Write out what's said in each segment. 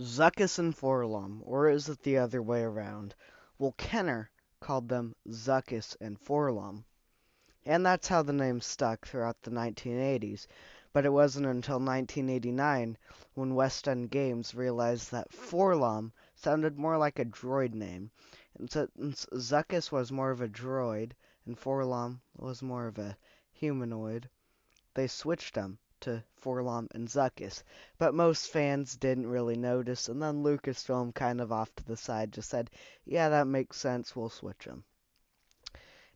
Zuckuss and Forlom, or is it the other way around? Well, Kenner called them Zuckuss and Forlom, and that's how the name stuck throughout the 1980s. But it wasn't until 1989 when West End Games realized that Forlom sounded more like a droid name. And since Zuckuss was more of a droid and Forlom was more of a humanoid, they switched them to Forlom and Zuckuss. But most fans didn't really notice, and then Lucasfilm, kind of off to the side, just said, yeah, that makes sense, we'll switch them.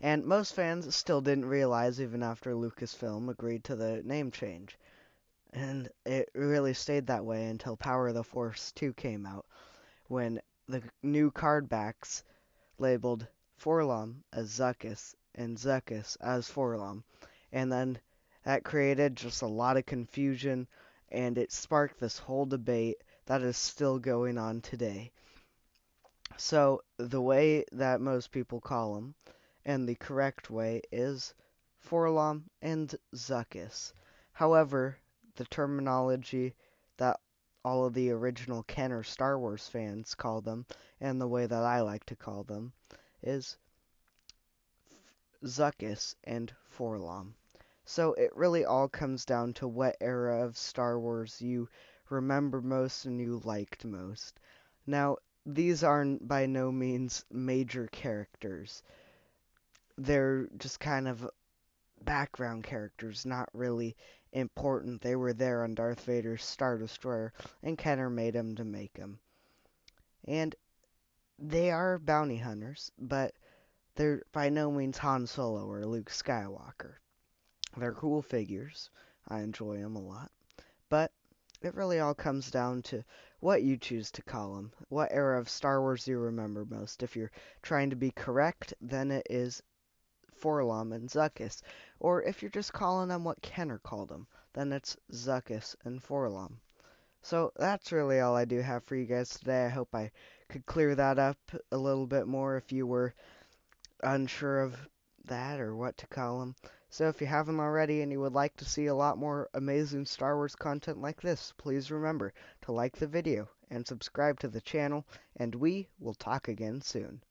And most fans still didn't realize, even after Lucasfilm agreed to the name change. And it really stayed that way until Power of the Force 2 came out, when the new card backs labeled Forlom as Zuckuss and Zuckuss as Forlom. And then that created just a lot of confusion, and it sparked this whole debate that is still going on today. So, the way that most people call them, and the correct way, is Forlom and Zuckuss. However, the terminology that all of the original Kenner Star Wars fans call them, and the way that I like to call them, is Zuckuss and Forlom. So it really all comes down to what era of Star Wars you remember most and you liked most. Now, these aren't by no means major characters. They're just kind of background characters, not really important. They were there on Darth Vader's Star Destroyer, and Kenner made them to make them. And they are bounty hunters, but they're by no means Han Solo or Luke Skywalker. They're cool figures. I enjoy them a lot. But it really all comes down to what you choose to call them. What era of Star Wars you remember most. If you're trying to be correct, then it is Forlom and Zuckuss. Or if you're just calling them what Kenner called them, then it's Zuckuss and Forlom. So that's really all I do have for you guys today. I hope I could clear that up a little bit more if you were unsure of that or what to call them. So if you haven't already and you would like to see a lot more amazing Star Wars content like this, please remember to like the video and subscribe to the channel, and we will talk again soon.